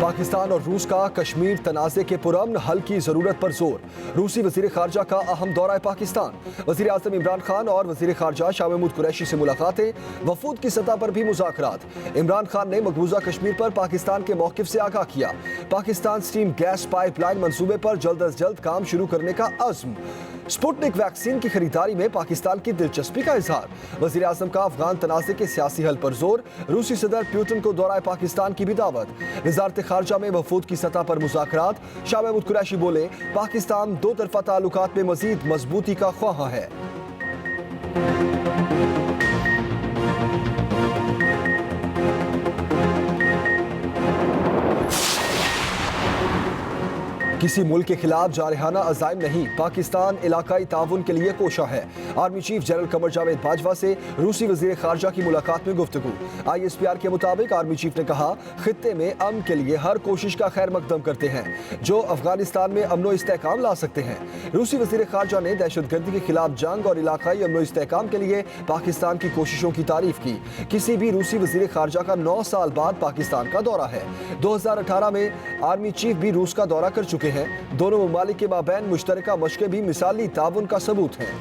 पाकिस्तान और रूस का कश्मीर तनाज़े के पुरअमन हल की जरूरत पर जोर। रूसी वजीर खारजा का अहम दौरा पाकिस्तान। वजीर आज़म इमरान खान और वजीर खारजा शाह महमूद कुरैशी से मुलाकातें, वफूद की सतह पर भी मुज़ाकरात। इमरान खान ने मकबूजा कश्मीर पर पाकिस्तान के मौक़िफ़ से आगाह किया। पाकिस्तान स्टीम गैस पाइपलाइन मंसूबे पर जल्द अज जल्द काम शुरू करने का अज़्म। स्पुतनिक वैक्सीन की खरीदारी में पाकिस्तान की दिलचस्पी का इजहार। वजीर आज़म का अफगान तनाज़े के सियासी हल पर जोर। रूसी सदर पुतिन को दौरा पाकिस्तान की भी दावत। वजारत खारजा में वफूद की सतह पर मुज़ाकरात। शाह महमूद कुरैशी बोले, पाकिस्तान दो तरफा ताल्लुकात में मजीद मजबूती का ख्वाह है। किसी मुल्क के खिलाफ जारहाना अज़ाइम नहीं, पाकिस्तान इलाकाई ताउन के लिए कोशा है। Army chief general Qamar Javed Bajwa से रूसी वजीर खारजा की मुलाकात में गुफ्तगू। ISPR के मुताबिक आर्मी चीफ ने कहा, खित्ते में अमन के लिए हर कोशिश का खैर मकदम करते हैं जो अफगानिस्तान में अमन व इस्तेहकाम ला सकते हैं। रूसी वजीर खारजा ने दहशतगर्दी के खिलाफ जंग और इलाकाई अमन व इस्तेहकाम के लिए पाकिस्तान की कोशिशों की तारीफ की। किसी भी रूसी वजीर खारजा का 9 साल बाद पाकिस्तान का दौरा है। 2018 में आर्मी चीफ भी रूस का दौरा कर चुके हैं। दोनों ममालिक के माबैन मुश्तरका मशक़ें भी मिसाली ताउन का सबूत हैं।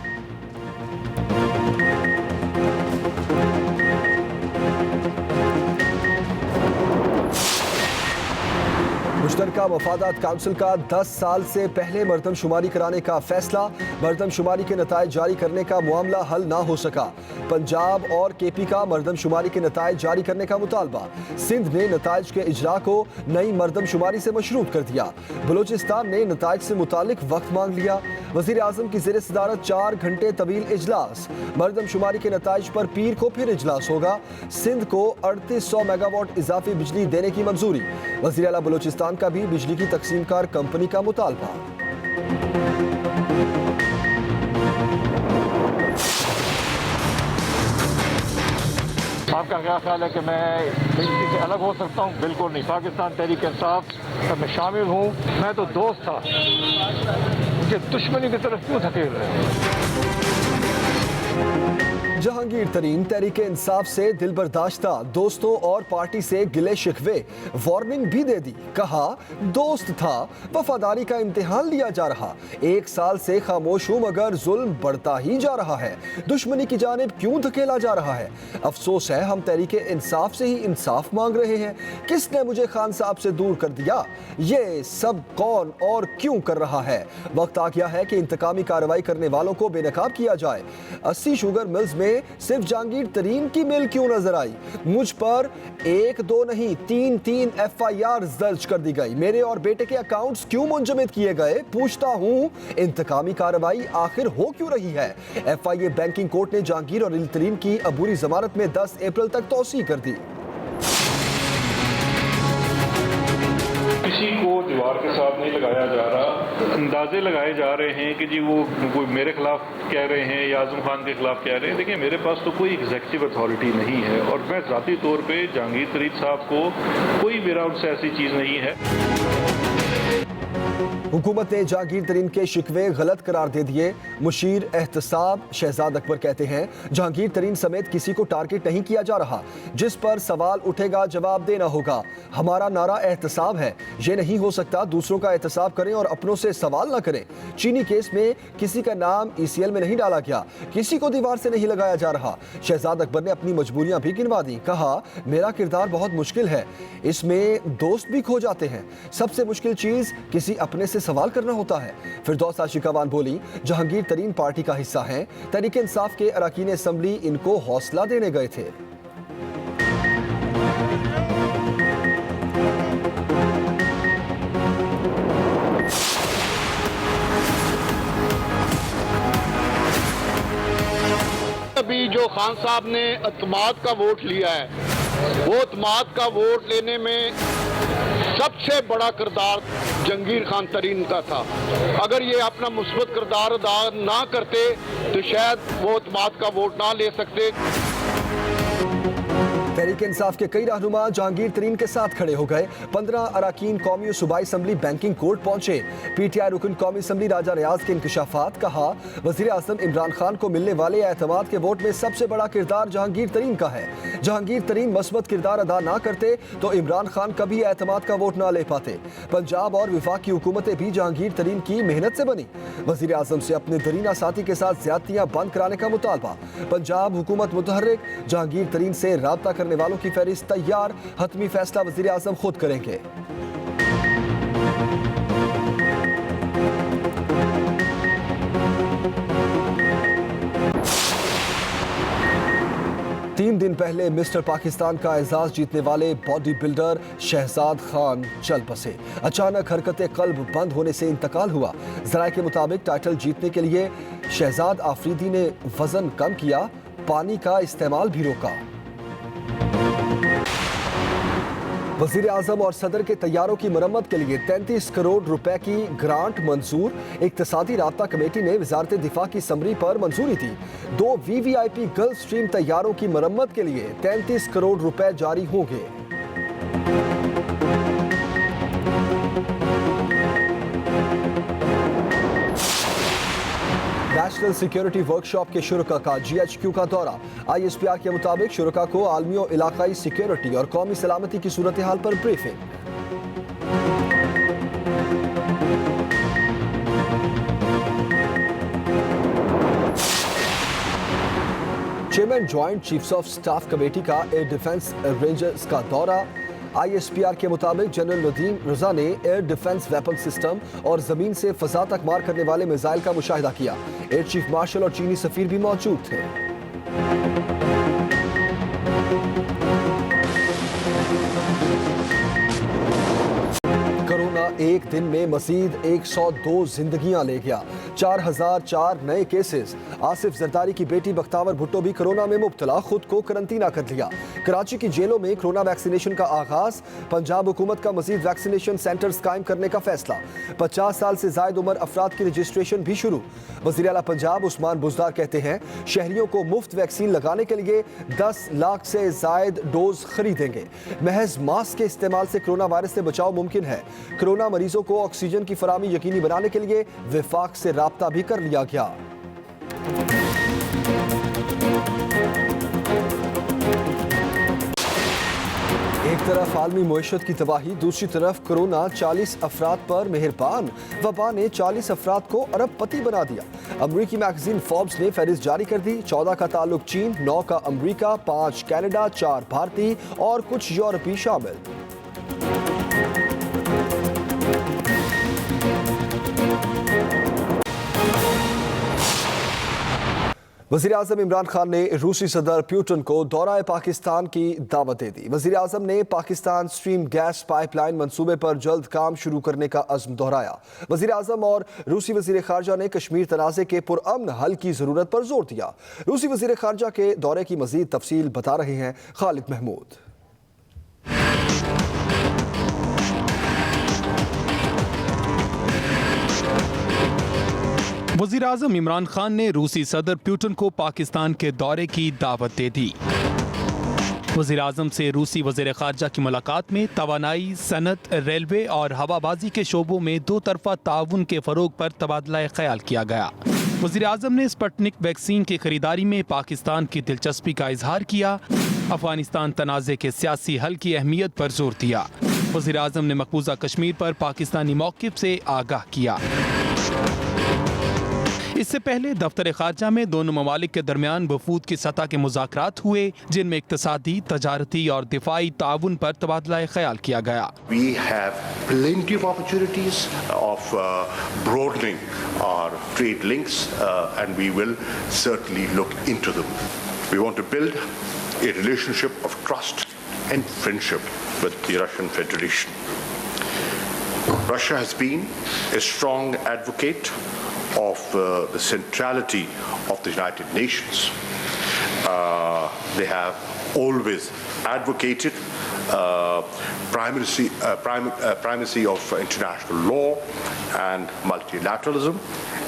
मुश्तरका मफादात काउंसिल का 10 साल से पहले मरदमशुमारी कराने का फैसला। मरदमशुमारी के नतायज जारी करने का मामला हल ना हो सका। पंजाब और KP का मरदमशुमारी के नतायज जारी करने का मुतालबा। सिंध ने नतायज के इजरा को नई मरदमशुमारी से मशरूत कर दिया। बलूचिस्तान ने नतायज से मुतालिक वक्त मांग लिया। वज़ीर आज़म की ज़ेर सदारत 4 घंटे तवील इजलास। मरदमशुमारी के नतायज पर पीर को फिर इजलास होगा। सिंध को 3800 मेगावाट इजाफी बिजली देने की मंजूरी। वज़ीर आला बलूचिस्तान का भी बिजली की तकसीमकार कंपनी का मुतालबा। आपका क्या ख्याल है कि मैं इसी से अलग हो सकता हूँ? बिल्कुल नहीं। पाकिस्तान तहरीक इंसाफ में शामिल हूँ। मैं तो दोस्त था, मुझे दुश्मनी की तरफ क्यों धकेल रहे हैं? जहांगीर तरीन तहरीक इंसाफ से दिल बर्दाश्ता, दोस्तों और पार्टी से गिले शिकवे। वार्निंग भी दे दी, कहा दोस्त था, वफादारी का इम्तिहान लिया जा रहा। 1 साल से खामोश हूं मगर जुल्म बढ़ता ही जा रहा है। दुश्मनी की जानिब क्यों धकेला जा रहा है? अफसोस है हम तहरीक इंसाफ से ही इंसाफ मांग रहे हैं। किसने मुझे खान साहब से दूर कर दिया? ये सब कौन और क्यों कर रहा है? वक्त आ गया है कि इंतकामी कार्रवाई करने वालों को बेनकाब किया जाए। 80 शुगर मिल्स में सिर्फ जहांगीर तरीन की मिल क्यों नजर आई? मुझ पर 1-2 नहीं 3 FIR दर्ज कर दी गई। मेरे और बेटे के अकाउंट्स क्यों मुंजमद किए गए? पूछता हूं, इंतकामी कार्रवाई आखिर हो क्यों रही है? FIA बैंकिंग कोर्ट ने जहांगीर और तरीन की अबूरी जमानत में 10 अप्रैल तक तौसीह कर दी। किसी को दीवार के साथ नहीं लगाया जा रहा। अंदाजे लगाए जा रहे हैं कि जी वो मेरे खिलाफ कह रहे हैं या आजम खान के खिलाफ कह रहे हैं। देखिए, मेरे पास तो कोई एग्जीक्यूटिव अथॉरिटी नहीं है और मैं ज़ाती तौर पे जहांगीर तरीन साहब को कोई मेरा उनसे ऐसी चीज़ नहीं है। हुकूमत ने जहांगीर तरीन के शिकवे गलत करार दे दिए। मुशीर एहतसाब शहजाद अकबर कहते हैं, जहांगीर तरीन समेत किसी को टारगेट नहीं किया जा रहा। जिस पर सवाल उठेगा जवाब देना होगा। हमारा नारा एहतसाब है। ये नहीं हो सकता दूसरों का एहतसाब करें और अपनों से सवाल ना करें। चीनी केस में किसी का नाम ECL में नहीं डाला गया, किसी को दीवार से नहीं लगाया जा रहा। शहजाद अकबर ने अपनी मजबूरियां भी गिनवा दी। कहा, मेरा किरदार बहुत मुश्किल है, इसमें दोस्त भी खो जाते हैं। सबसे मुश्किल चीज किसी अपने से सवाल करना होता है। फिरदौस आशिकावान बोली, जहांगीर तरीन पार्टी का हिस्सा हैं। तहरीक इंसाफ के अरकान असेंबली इनको हौसला देने गए थे। अभी जो खान साहब ने अतमाद का वोट लिया है, वो अतमाद का वोट लेने में सबसे बड़ा किरदार जहांगीर खान तरीन का था। अगर ये अपना मुस्बत किरदार अदा ना करते तो शायद वो अतमाद का वोट ना ले सकते। तहरीक इंसाफ के कई रहनुमा जहांगीर तरीन के साथ खड़े हो गए। 15 अरकान कौमी और सूबाई असम्बली बैंकिंग कोर्ट पहुंचे। पीटीआई रुकन कौमी असम्बली राजा रियाज के इंकशाफात। कहा वजीर आजम इमरान खान को मिलने वाले एतमाद के वोट में सबसे बड़ा किरदार जहांगीर तरीन का है। जहांगीर तरीन मस्बत किरदार अदा ना करते तो इमरान खान कभी एतमाद का वोट ना ले पाते। पंजाब और वफाकी हुकूमतें भी जहांगीर तरीन की मेहनत से बनी। वजीर आजम से अपने दरीना साथी के साथ ज्यादतियां बंद कराने का मुतालबा। पंजाब हुकूमत मुतहर्रिक, जहांगीर तरीन से राब्ता करने वालों की फहरिस्त तैयार। हतमी फैसला वजीर आजम खुद करेंगे। तीन दिन पहले मिस्टर पाकिस्तान का एजाज जीतने वाले बॉडी बिल्डर शहजाद खान चल बसे। अचानक हरकत कल्ब बंद होने से इंतकाल हुआ। जराये के मुताबिक टाइटल जीतने के लिए शहजाद आफरीदी ने वजन कम किया, पानी का इस्तेमाल भी रोका। वजीर आजम और सदर के तैयारों की मरम्मत के लिए 33 करोड़ रुपए की ग्रांट मंजूर। इक्तसादी राब्ता कमेटी ने वजारत दिफा की समरी पर मंजूरी दी। 2 VVIP गल्फ स्ट्रीम तैयारों की मरम्मत के लिए 33 करोड़ रुपए जारी होंगे। नेशनल सिक्योरिटी वर्कशॉप के शुरका का GHQ का दौरा। ISPR के मुताबिक शुरका को आलमी और इलाकाई सिक्योरिटी और कौमी सलामती की सूरत हाल पर briefing. Chairman joint chiefs of staff committee का एयर डिफेंस रेंजर्स का दौरा। ISPR के मुताबिक जनरल नदीम रजा ने एयर डिफेंस वेपन सिस्टम और जमीन से फजा तक मार करने वाले मिसाइल का मुशाहिदा किया। एयर चीफ मार्शल और चीनी सफीर भी मौजूद थे। कोरोना एक दिन में मजीद 102 जिंदगियां ले गया। 4004 नए केसेस। आसिफ जरदारी की बेटी बख्तावर भुट्टो भी कोरोना में मुब्तला, खुद को करंटीना कर लिया। कराची की जेलों में कोरोना वैक्सीनेशन का आगाज। पंजाब हुकूमत का मजीद वैक्सीनेशन सेंटर्स कायम करने का फैसला। 50 साल से जायद उम्र अफराद की रजिस्ट्रेशन भी शुरू। वज़ीर आला पंजाब उस्मान बुज़दार कहते हैं शहरियों को मुफ्त वैक्सीन लगाने के लिए 10 लाख से जायद डोज खरीदेंगे। महज मास्क के इस्तेमाल से कोरोना वायरस से बचाव मुमकिन है। कोरोना मरीजों को ऑक्सीजन की फराहमी यकीनी बनाने के लिए विफाक से राब्ता भी कर लिया गया। एक तरफ आलमी मईशत की तबाही, दूसरी तरफ कोरोना 40 अफराद पर मेहरबान। वबा ने 40 अफराद को अरबपति बना दिया। अमरीकी मैगजीन फोर्ब्स ने फहरिस्त जारी कर दी। 14 का ताल्लुक चीन, 9 का अमरीका, 5 कनाडा, 4 भारतीय और कुछ यूरोपीय शामिल। वज़ीर आज़म इमरान खान ने रूसी सदर पुतिन को दौरा पाकिस्तान की दावत दे दी। वज़ीर आज़म ने पाकिस्तान स्ट्रीम गैस पाइपलाइन मंसूबे पर जल्द काम शुरू करने का अज़्म दोहराया। वज़ीर आज़म और रूसी वज़ीर ख़ारजा ने कश्मीर तनाज़े के पुरअमन हल की ज़रूरत पर जोर दिया। रूसी वज़ीर ख़ारजा के दौरे की मज़ीद तफसील बता रहे हैं खालिद महमूद। वज़ीर आज़म इमरान खान ने रूसी सदर पुतिन को पाकिस्तान के दौरे की दावत दे दी। वज़ीर आज़म से रूसी वज़ीर ख़ारजा की मुलाकात में तवानाई, सनत, रेलवे और हवाबाजी के शोबों में दो तरफ़ा ताउन के फ़रोग पर तबादला ख्याल किया गया। वज़ीर आज़म ने स्पुतनिक वैक्सीन की खरीदारी में पाकिस्तान की दिलचस्पी का इजहार किया। अफगानिस्तान तनाज़े के सियासी हल की अहमियत पर जोर दिया। वज़ीर आज़म ने मकबूजा कश्मीर पर पाकिस्तानी मौक़िफ़ से आगाह किया। इससे पहले दफ्तर खारजा में दोनों ममालिक के दरमियान वफूद की सतह के मुज़ाकरात हुए, जिनमें इक़्तिसादी, तजारती और दिफाई ताउन पर तबादला ख्याल किया गया। We have plenty of opportunities of broadening our trade links and we will certainly look into them. We want to build a relationship of trust and friendship with the Russian Federation. Russia has been a strong advocate of the centrality of the United Nations. They have always advocated primacy of international law and multilateralism,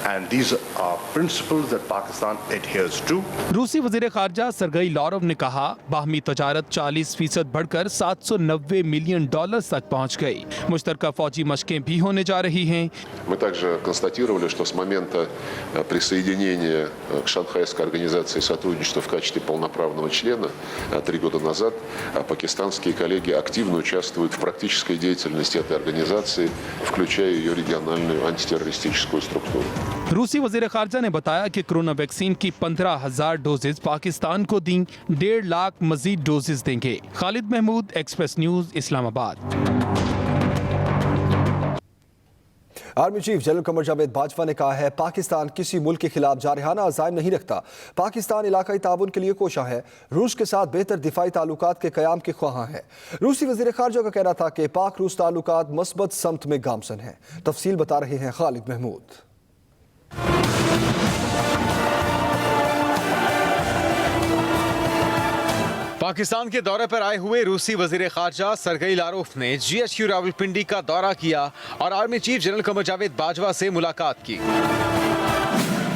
and these are principles that Pakistan adheres to. रूसी वजीर खारजा Sergei लारोव ने कहा, बाहमी तजारत 40% बढ़कर $790 million तक पहुँच गई। मुश्तरका फौजी मशकें भी होने जा रही हैं। Мы также констатировали, что с момента присоединения к Шанхайской организации сотрудничества в качестве полноправного члена 3 года назад пакистанские коллеги активно участвуют в практической деятельности этой организации, включая ее региональную антитеррористическую структуру. रूसी वजीर खारजा ने बताया कि कोरोना वैक्सीन की 15,000 डोजेज पाकिस्तान को दी, 1.5 लाख मजीद डोजेज देंगे। Khalid Mahmood, express news, Islamabad. Army chief general Qamar Javed Bajwa ने कहा है, पाकिस्तान किसी मुल्क के खिलाफ जारहाना अज़ाइम नहीं रखता। पाकिस्तान इलाकाई ताउन के लिए कोशा है, रूस के साथ बेहतर दिफाई ताल्लुकात के क़याम के ख्वाहां है। रूसी वज़ीर ख़ारजा का कहना था कि पाक रूस ताल्लुकात मस्बत समत में गामसन हैं। तफसील बता रहे हैं खालिद महमूद। पाकिस्तान के दौरे पर आए हुए रूसी वजीर खारजा सरगई लारोव ने GHQ रावलपिंडी का दौरा किया और army chief general Qamar Javed Bajwa से मुलाकात की।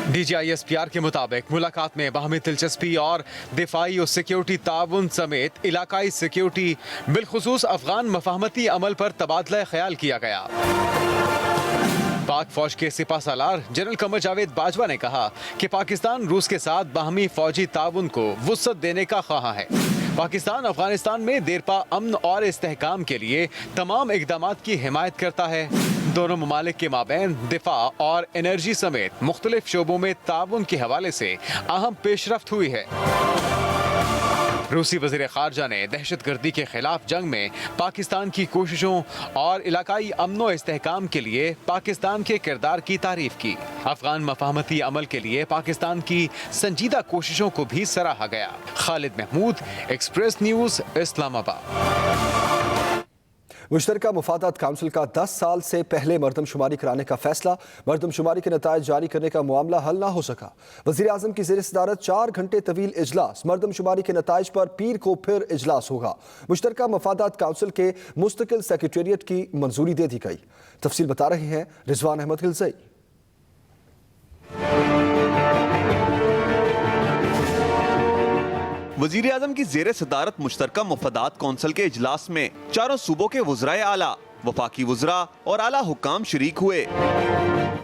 DGISPR के मुताबिक मुलाकात में बाहमी दिलचस्पी और दिफाई और सिक्योरिटी ताउन समेत इलाकाई सिक्योरिटी बिलखुसूस अफगान मफाहमती अमल पर तबादला ख्याल किया गया। पाक फौज के सिपह सालार जनरल कमर जावेद बाजवा ने कहा कि पाकिस्तान रूस के साथ बाहमी फौजी ताउन को वुसअत देने का ख्वाहा है। पाकिस्तान अफगानिस्तान में देरपा अमन और इस्तेहकाम के लिए तमाम इक़दामात की हिमायत करता है। दोनों ममालिक के माबैन दिफा और एनर्जी समेत मुख्तलिफ शोबों में ताउन के हवाले से अहम पेशरफ्त हुई है। रूसी वज़ीर ख़ारजा ने दहशतगर्दी के खिलाफ जंग में पाकिस्तान की कोशिशों और इलाकाई अमन इस्तेहकाम के लिए पाकिस्तान के किरदार की तारीफ की। अफगान मफाहमती अमल के लिए पाकिस्तान की संजीदा कोशिशों को भी सराहा गया। Khalid Mahmood, express news, Islamabad. मुश्तरका मुफादात काउंसिल का 10 साल से पहले मरदमशुमारी कराने का फैसला, मरदमशुमारी के नतायज जारी करने का मामला हल ना हो सका। वज़ीर आज़म की ज़ेर सदारत 4 घंटे तवील इजलास, मरदमशुमारी के नतायज पर पीर को फिर इजलास होगा। मुश्तरका मुफादात काउंसिल के मुस्तकिल सेक्रेटेरिएट की मंजूरी दे दी गई। तफसील बता रहे हैं रिजवान अहमद गिलज़ई। वजीर आजम की जेर सदारत मुश्तरका मुफादात कौंसिल के इजलास में चारों सूबों के वज़राए आला, वफाकी वज़रा और आला हुक्काम शरीक हुए।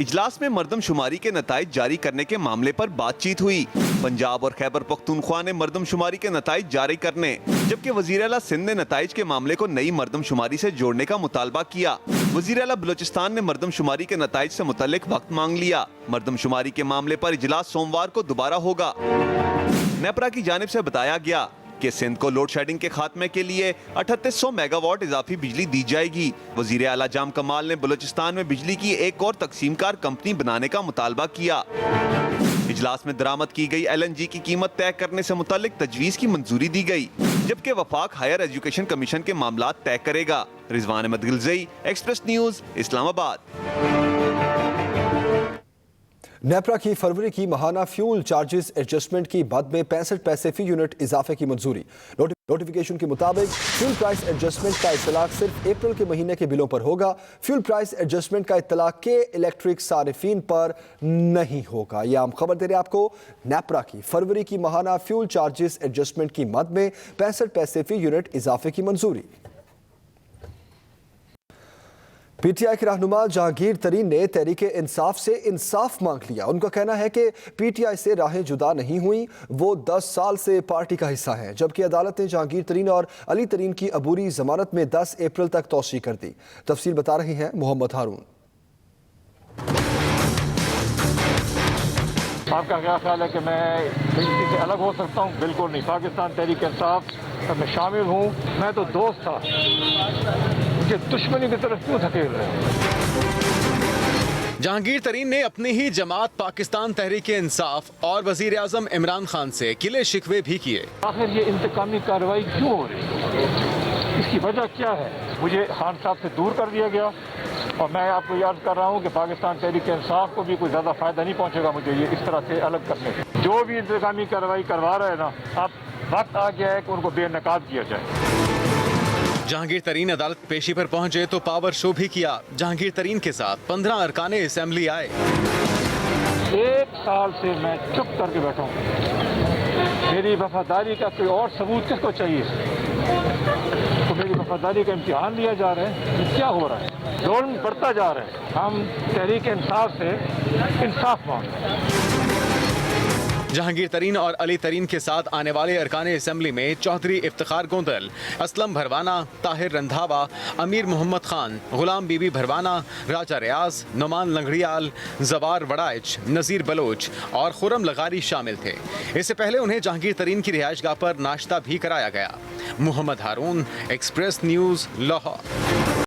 इजलास में मरदमशुमारी के नताइज जारी करने के मामले पर बातचीत हुई। पंजाब और खैबर पख्तूनख्वा ने मरदमशुमारी के नताइज जारी करने, जबकि वज़ीर आला सिंध ने नताइज के मामले को नई मरदमशुमारी से जोड़ने का मुतालबा किया। वज़ीर आला बलोचिस्तान ने मरदमशुमारी के नताइज से मुतल्लिक वक्त मांग लिया। मरदमशुमारी के मामले पर इजलास सोमवार को दोबारा होगा। नेपरा की जानिब से बताया गया कि सिंध को लोड शेडिंग के खात्मे के लिए 3800 मेगावाट इजाफी बिजली दी जाएगी। वजीर आला जाम कमाल ने बलोचिस्तान में बिजली की एक और तकसीमकार कंपनी बनाने का मुतालबा किया। इजलास में दरामद की गई LNG की कीमत तय करने से मुताल्लिक तजवीज़ की मंजूरी दी गई, जबकि वफाक हायर एजुकेशन कमीशन के मामलात तय करेगा। Rizwan Ahmed Gilzai, express news, Islamabad. NEPRA की फरवरी की माहाना फ्यूल चार्जेस एडजस्टमेंट की मद में 65 पैसे फी यूनिट इजाफे की मंजूरी। नोटिफिकेशन के मुताबिक फ्यूल प्राइस एडजस्टमेंट का इत्तलाक सिर्फ अप्रैल के महीने के बिलों पर होगा। फ्यूल प्राइस एडजस्टमेंट का इत्तलाक के इलेक्ट्रिक सारिफीन पर नहीं होगा। यह हम खबर दे रहे हैं आपको। नेपरा की फरवरी की माहाना फ्यूल चार्जेस एडजस्टमेंट की मद में 65 पैसे फी यूनिट इजाफे की मंजूरी। PTI के रहनुमा जहांगीर तरीन ने तहरीक इंसाफ से इंसाफ मांग लिया। उनका कहना है कि PTI से राहें जुदा नहीं हुई, वो 10 साल से पार्टी का हिस्सा हैं, जबकि अदालत ने जहांगीर तरीन और अली तरीन की अबूरी जमानत में 10 अप्रैल तक तौसीह कर दी। तफसील बता रहे हैं मोहम्मद हारून। आपका क्या ख्याल है कि मैं बीजेपी से अलग हो सकता हूँ? बिल्कुल नहीं। पाकिस्तान तहरीक इंसाफ में शामिल हूँ। मैं तो दोस्त था, मुझे दुश्मनी की तरफ क्यों धकेल रहे हैं? जहांगीर तरीन ने अपनी ही जमात पाकिस्तान तहरीक इंसाफ और वजीर आजम इमरान खान से गिले शिकवे भी किए। आखिर ये इंतकामी कार्रवाई क्यों हो रही है? इसकी वजह क्या है? मुझे खान साहब से दूर कर दिया गया और मैं आपको याद कर रहा हूँ कि पाकिस्तान तहरीक इंसाफ को भी कोई ज़्यादा फायदा नहीं पहुँचेगा मुझे ये इस तरह से अलग करने से। जो भी इंतकामी कार्रवाई करवा रहे हैं ना, अब वक्त आ गया है कि उनको बेनकाब किया जाए। जहांगीर तरीन अदालत पेशी पर पहुंचे तो पावर शो भी किया। जहांगीर तरीन के साथ 15 अरकाने असेंबली आए। 1 साल से मैं चुप करके बैठा हूँ। मेरी वफादारी का कोई और सबूत किसको चाहिए? तो मेरी वफादारी का इम्तिहान लिया जा रहा है। ये क्या हो रहा है? जुल्म बढ़ता जा रहा है। हम तहरीक इंसाफ से इंसाफ मांग रहे हैं। जहांगीर तरीन और अली तरीन के साथ आने वाले अरकाने असेंबली में चौधरी इफ्तिखार गोंदल, असलम भरवाना, ताहिर रंधावा, अमीर मोहम्मद खान, गुलाम बीबी भरवाना, राजा रियाज, नुमान लंगड़ियाल, जवार वड़ाइच, नज़ीर बलोच और खुरम लगारी शामिल थे। इससे पहले उन्हें जहांगीर तरीन की रिहाइशगाह पर नाश्ता भी कराया गया। मोहम्मद हारून, एक्सप्रेस न्यूज़, लाहौर।